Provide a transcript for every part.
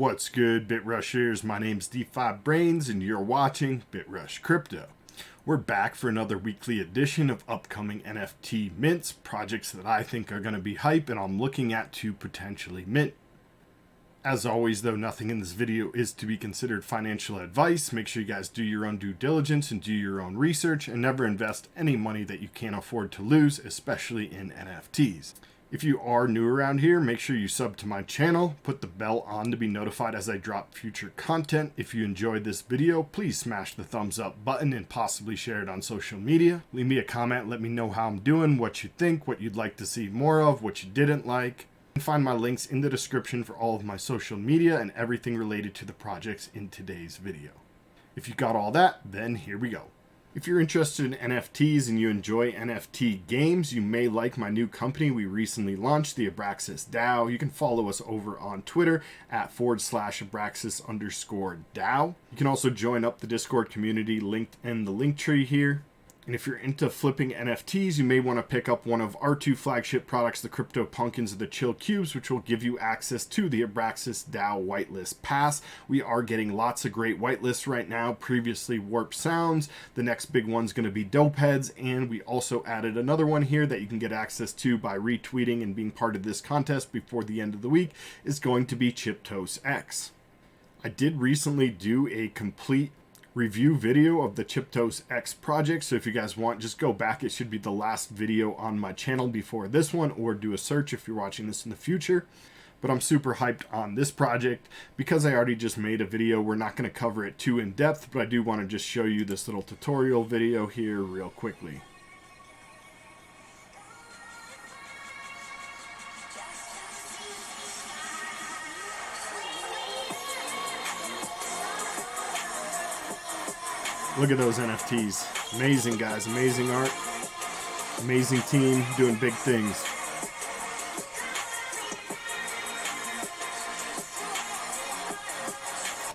What's good, BitRushers? My name's DeFi Brains and you're watching BitRush Crypto. We're back for another weekly edition of upcoming NFT mints, projects that I think are going to be hype and I'm looking at to potentially mint. As always though, nothing in this video is to be considered financial advice. Make sure you guys do your own due diligence and do your own research and never invest any money that you can't afford to lose, especially in NFTs. If you are new around here, make sure you sub to my channel, put the bell on to be notified as I drop future content. If you enjoyed this video, please smash the thumbs up button and possibly share it on social media. Leave me a comment, let me know how I'm doing, what you think, what you'd like to see more of, what you didn't like. You can find my links in the description for all of my social media and everything related to the projects in today's video. If you got all that, then here we go. If you're interested in NFTs and you enjoy NFT games, you may like my new company we recently launched, the ABRAXAS DAO. You can follow us over on Twitter at /ABRAXAS_DAO. You can also join up the Discord community linked in the link tree here. And if you're into flipping NFTs, you may want to pick up one of our two flagship products, the Crypto Pumpkins of the Chill Cubes, which will give you access to the ABRAXAS DAO Whitelist Pass. We are getting lots of great whitelists right now, previously Warp Sounds. The next big one's going to be Dope Heads, and we also added another one here that you can get access to by retweeting and being part of this contest before the end of the week, is going to be Chiptos X. I did recently do a complete review video of the Chiptos X project, so if you guys want, just go back. It should be the last video on my channel before this one, or do a search if you're watching this in the future. But I'm super hyped on this project because I already just made a video. We're not going to cover it too in depth, but I do want to just show you this little tutorial video here real quickly. Look at those NFTs. Amazing, guys. Amazing art. Amazing team doing big things.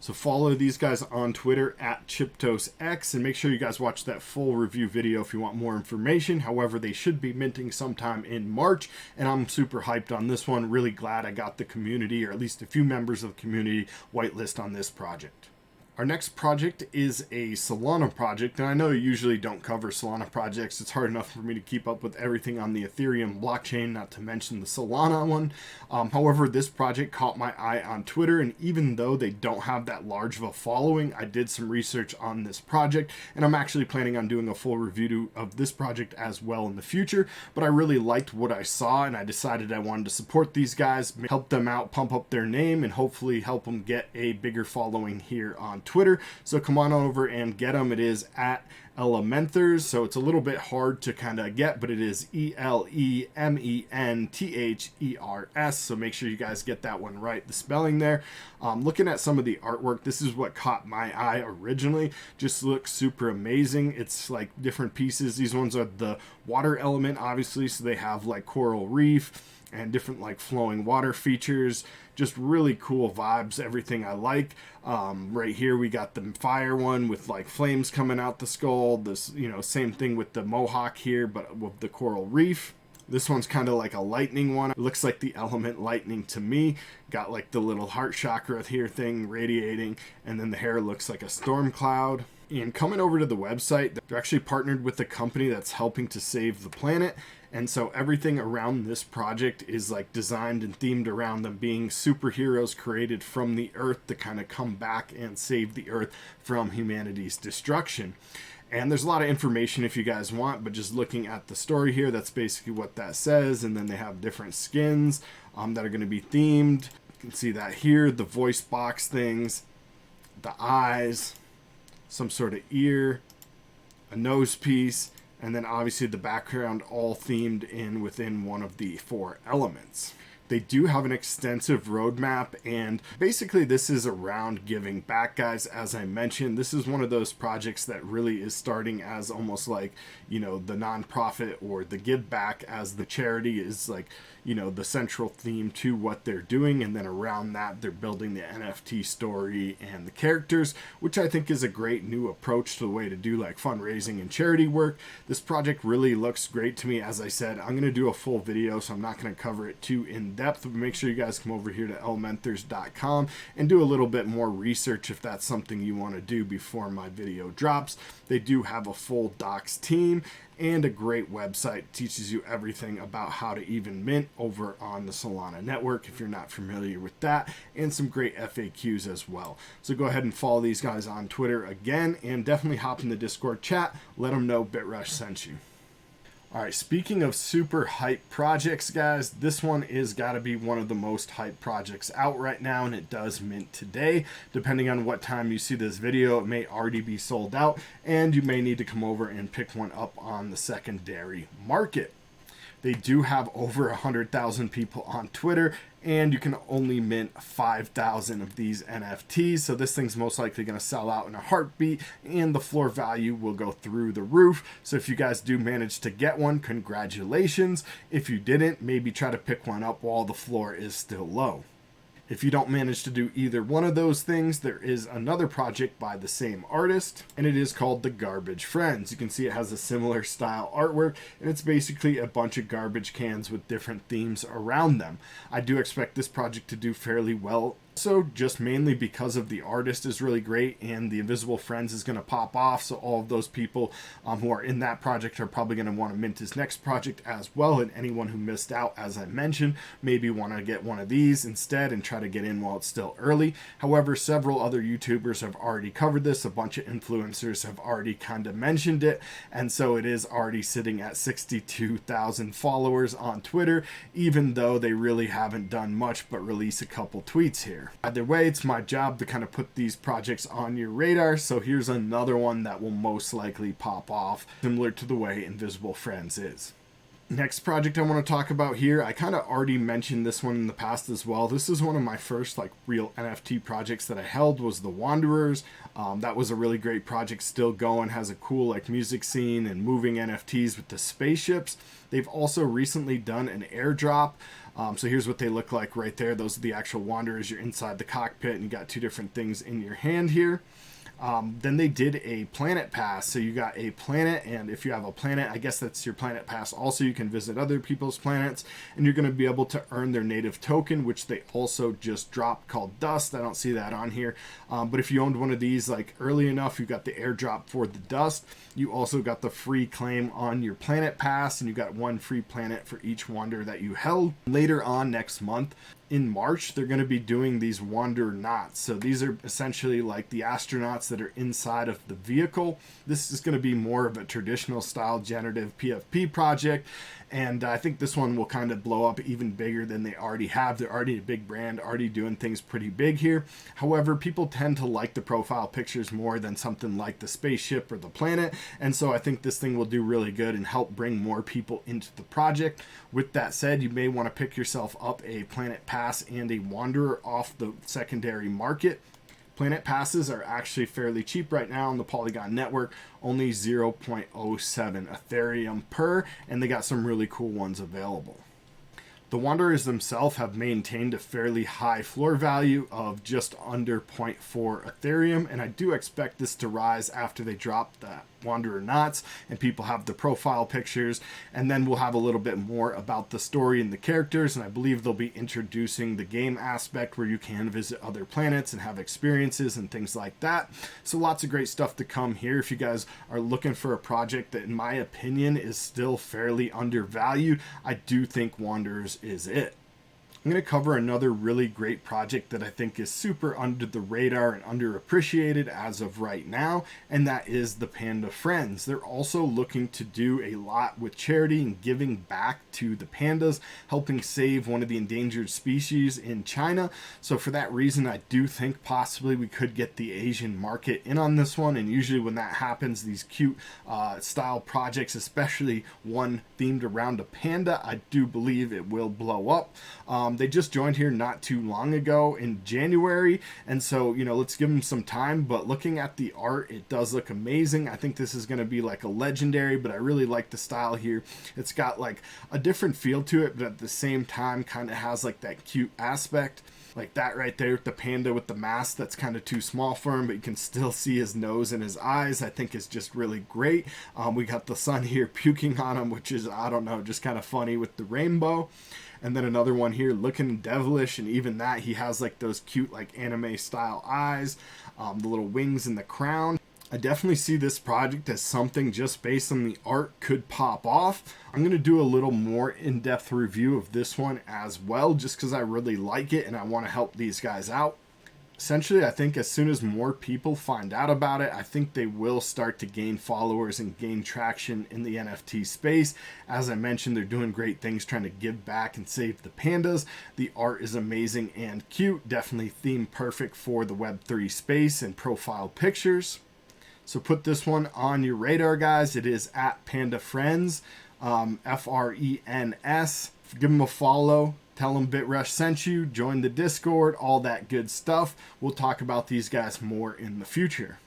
So follow these guys on Twitter at ChiptosX and make sure you guys watch that full review video if you want more information. However, they should be minting sometime in March and I'm super hyped on this one. Really glad I got the community, or at least a few members of the community, whitelist on this project. Our next project is a Solana project, and I know you usually don't cover Solana projects. It's hard enough for me to keep up with everything on the Ethereum blockchain, not to mention the Solana one. However, this project caught my eye on Twitter, and even though they don't have that large of a following, I did some research on this project, and I'm actually planning on doing a full review of this project as well in the future. But I really liked what I saw, and I decided I wanted to support these guys, help them out, pump up their name, and hopefully help them get a bigger following here on Twitter. So come on over and get them. It is at Elementhers, so it's a little bit hard to kind of get, but it is ELEMENTHERS, so make sure you guys get that one right, the spelling there. Looking at some of the artwork, this is what caught my eye originally. Just looks super amazing. It's like different pieces. These ones are the water element, obviously, so they have like coral reef and different like flowing water features. Just really cool vibes, everything I like. Right here we got the fire one with like flames coming out the skull. This, you know, same thing with the mohawk here, but with the coral reef. This one's kind of like a lightning one. It looks like the element lightning to me. Got like the little heart chakra here thing radiating, and then the hair looks like a storm cloud. And coming over to the website, they're actually partnered with a company that's helping to save the planet. And so everything around this project is like designed and themed around them being superheroes created from the earth to kind of come back and save the earth from humanity's destruction. And there's a lot of information if you guys want, but just looking at the story here, that's basically what that says. And then they have different skins that are going to be themed. You can see that here, the voice box things, the eyes, some sort of ear, a nose piece, and then obviously the background all themed in within one of the 4 elements. They do have an extensive roadmap, and basically this is around giving back, guys. As I mentioned, this is one of those projects that really is starting as almost like, you know, the nonprofit or the give back, as the charity is like, you know, the central theme to what they're doing, and then around that they're building the NFT story and the characters, which I think is a great new approach to the way to do like fundraising and charity work. This project really looks great to me. As I said, I'm going to do a full video, so I'm not going to cover it too in in depth, but make sure you guys come over here to elementors.com and do a little bit more research if that's something you want to do before my video drops. They do have a full docs team and a great website. It teaches you everything about how to even mint over on the Solana network if you're not familiar with that, and some great FAQs as well. So go ahead and follow these guys on Twitter again, and definitely hop in the Discord chat. Let them know BitRush sent you. All right, speaking of super hype projects, guys, this one is got to be one of the most hype projects out right now, and it does mint today. Depending on what time you see this video, it may already be sold out, and you may need to come over and pick one up on the secondary market. They do have over 100,000 people on Twitter, and you can only mint 5,000 of these NFTs. So this thing's most likely going to sell out in a heartbeat, and the floor value will go through the roof. So if you guys do manage to get one, congratulations. If you didn't, maybe try to pick one up while the floor is still low. If you don't manage to do either one of those things, there is another project by the same artist, and it is called The Garbage Friends. You can see it has a similar style artwork, and it's basically a bunch of garbage cans with different themes around them. I do expect this project to do fairly well. So just mainly because of the artist is really great, and the Invisible Friends is going to pop off. So all of those people who are in that project are probably going to want to mint his next project as well. And anyone who missed out, as I mentioned, maybe want to get one of these instead and try to get in while it's still early. However, several other YouTubers have already covered this. A bunch of influencers have already kind of mentioned it. And so it is already sitting at 62,000 followers on Twitter, even though they really haven't done much but release a couple tweets here. Either way, it's my job to kind of put these projects on your radar, so here's another one that will most likely pop off, similar to the way Invisible Friends is. Next project I want to talk about here, I kind of already mentioned this one in the past as well. This is one of my first real NFT projects that I held, was the Wanderers. That was a really great project, still going, has a cool music scene and moving NFTs with the spaceships. They've also recently done an airdrop. So here's what they look like right there. Those are the actual Wanderers. You're inside the cockpit and you got two different things in your hand here. Then they did a planet pass. So you got a planet, and if you have a planet, I guess that's your planet pass. Also, you can visit other people's planets, and you're going to be able to earn their native token, which they also just dropped, called Dust. I don't see that on here. But if you owned one of these early enough, you got the airdrop for the Dust. You also got the free claim on your planet pass, and you got one free planet for each Wanderer that you held. Later on next month, in March, they're going to be doing these Wandernauts. So these are essentially like the astronauts that are inside of the vehicle. This is going to be more of a traditional style generative PFP project. And I think this one will kind of blow up even bigger than they already have. They're already a big brand, already doing things pretty big here. However, people tend to like the profile pictures more than something like the spaceship or the planet. And so I think this thing will do really good and help bring more people into the project. With that said, you may want to pick yourself up a planet pass and a Wanderer off the secondary market. Planet passes are actually fairly cheap right now on the Polygon network, only 0.07 Ethereum per, and they got some really cool ones available. The Wanderers themselves have maintained a fairly high floor value of just under 0.4 Ethereum, and I do expect this to rise after they drop the Wanderer knots and people have the profile pictures, and then we'll have a little bit more about the story and the characters, and I believe they'll be introducing the game aspect where you can visit other planets and have experiences and things like that. So lots of great stuff to come here. If you guys are looking for a project that in my opinion is still fairly undervalued, I do think Wanderers is it. I'm going to cover another really great project that I think is super under the radar and underappreciated as of right now, and that is the Panda Friends. They're also looking to do a lot with charity and giving back to the pandas, helping save one of the endangered species in China. So for that reason, I do think possibly we could get the Asian market in on this one, and usually when that happens, these cute style projects, especially one themed around a panda, I do believe it will blow up. They just joined here not too long ago in January, and so let's give them some time. But looking at the art, it does look amazing. I think this is going to be like a legendary, but I really like the style here. It's got like a different feel to it, but at the same time kind of has like that cute aspect. Like that right there with the panda with the mask that's kind of too small for him, but you can still see his nose and his eyes. I think is just really great. We got the sun here puking on him, which is, I don't know, just kind of funny with the rainbow. And then another one here looking devilish, and even that, he has like those cute like anime style eyes, the little wings and the crown. I definitely see this project as something just based on the art could pop off. I'm going to do a little more in-depth review of this one as well, just because I really like it and I want to help these guys out. Essentially, I think as soon as more people find out about it, I think they will start to gain followers and gain traction in the NFT space. As I mentioned, they're doing great things trying to give back and save the pandas. The art is amazing and cute, definitely theme perfect for the Web3 space and profile pictures. So put this one on your radar, guys. It is at Panda Friends, F-R-E-N-S. Give them a follow. Tell them BitRush sent you. Join the Discord. All that good stuff. We'll talk about these guys more in the future.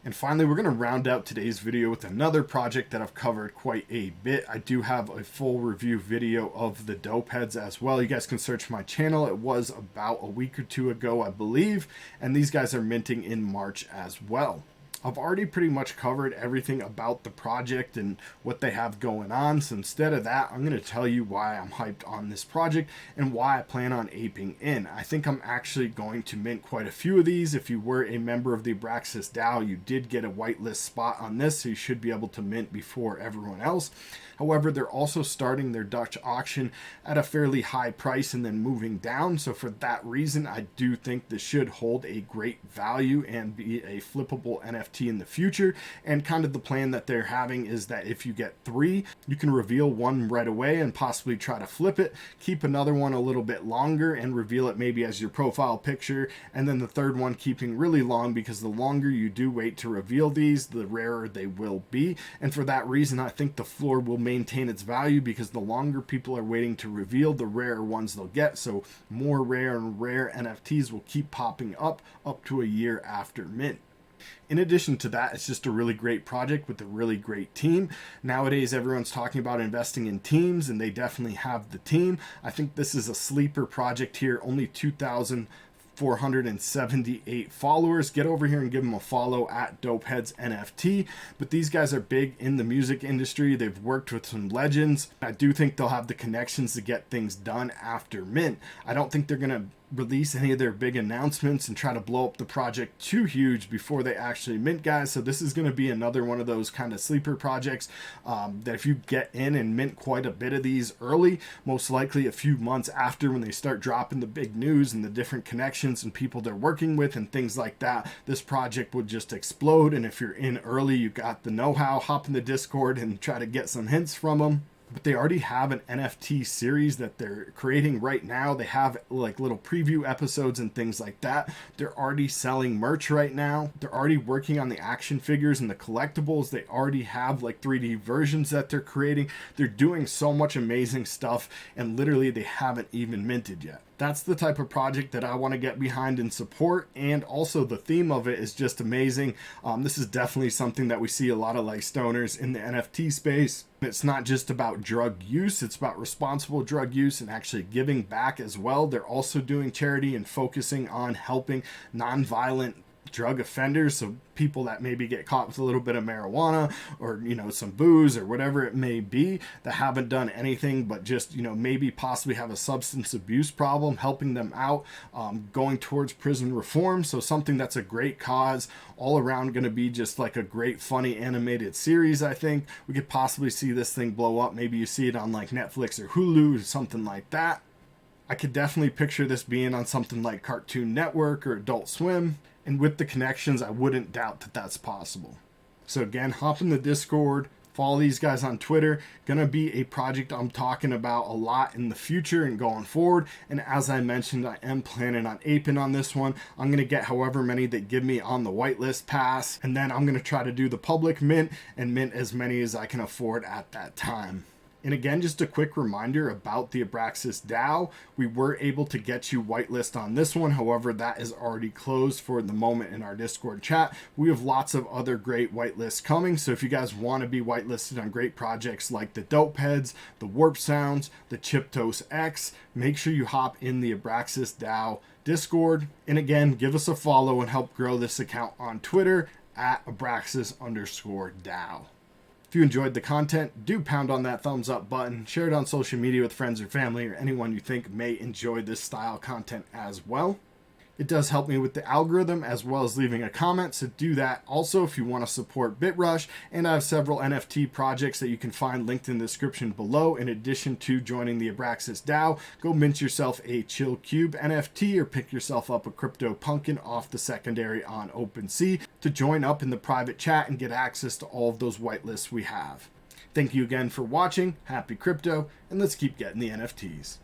And finally, we're going to round out today's video with another project that I've covered quite a bit. I do have a full review video of the dope heads as well. You guys can search my channel. It was about a week or two ago, I believe. And these guys are minting in March as well. I've already pretty much covered everything about the project and what they have going on. So instead of that, I'm going to tell you why I'm hyped on this project and why I plan on aping in. I think I'm actually going to mint quite a few of these. If you were a member of the ABRAXAS DAO, you did get a whitelist spot on this, so you should be able to mint before everyone else. However, they're also starting their Dutch auction at a fairly high price and then moving down. So for that reason, I do think this should hold a great value and be a flippable NFT in the future. And kind of the plan that they're having is that if you get 3, you can reveal one right away and possibly try to flip it, keep another one a little bit longer and reveal it maybe as your profile picture. And then the third one keeping really long, because the longer you do wait to reveal these, the rarer they will be. And for that reason, I think the floor will maintain its value, because the longer people are waiting to reveal, the rarer ones they'll get. So more rare and rare NFTs will keep popping up to a year after mint. In addition to that, it's just a really great project with a really great team. Nowadays, everyone's talking about investing in teams, and they definitely have the team. I think this is a sleeper project here, only 2,478 followers. Get over here and give them a follow at Dopeheads NFT. But these guys are big in the music industry. They've worked with some legends. I do think they'll have the connections to get things done after mint. I don't think they're going to release any of their big announcements and try to blow up the project too huge before they actually mint, guys. So this is going to be another one of those kind of sleeper projects that if you get in and mint quite a bit of these early, most likely a few months after, when they start dropping the big news and the different connections and people they're working with and things like that, this project would just explode. And if you're in early, you got the know-how, hop in the Discord and try to get some hints from them. But they already have an NFT series that they're creating right now. They have like little preview episodes and things like that. They're already selling merch right now. They're already working on the action figures and the collectibles. They already have like 3D versions that they're creating. They're doing so much amazing stuff, and literally they haven't even minted yet. That's the type of project that I want to get behind and support, and also the theme of it is just amazing. This is definitely something that we see a lot of like stoners in the NFT space. It's not just about drug use, it's about responsible drug use and actually giving back as well. They're also doing charity and focusing on helping non-violent drug offenders, so people that maybe get caught with a little bit of marijuana or, you know, some booze or whatever it may be, that haven't done anything but just, you know, maybe possibly have a substance abuse problem, helping them out, going towards prison reform. So something that's a great cause all around, going to be just like a great funny animated series. I think we could possibly see this thing blow up. Maybe you see it on like Netflix or Hulu or something like that. I could definitely picture this being on something like Cartoon Network or Adult Swim. And with the connections, I wouldn't doubt that that's possible. So again, hop in the Discord, follow these guys on Twitter. Gonna be a project I'm talking about a lot in the future and going forward. And as I mentioned, I am planning on aping on this one. I'm gonna get however many they give me on the whitelist pass. And then I'm gonna try to do the public mint and mint as many as I can afford at that time. And again, just a quick reminder about the ABRAXAS DAO. We were able to get you whitelist on this one. However, that is already closed for the moment in our Discord chat. We have lots of other great whitelists coming. So if you guys want to be whitelisted on great projects like the Dope Heads, the Warp Sounds, the Chiptos X, make sure you hop in the ABRAXAS DAO Discord. And again, give us a follow and help grow this account on Twitter at ABRAXAS_DAO. If you enjoyed the content, do pound on that thumbs up button, share it on social media with friends or family or anyone you think may enjoy this style content as well. It does help me with the algorithm as well as leaving a comment, so do that also if you want to support BitRush. And I have several NFT projects that you can find linked in the description below. In addition to joining the ABRAXAS DAO, go mint yourself a Chill Cube NFT or pick yourself up a Crypto Pumpkin off the secondary on OpenSea to join up in the private chat and get access to all of those whitelists we have. Thank you again for watching, happy crypto, and let's keep getting the NFTs.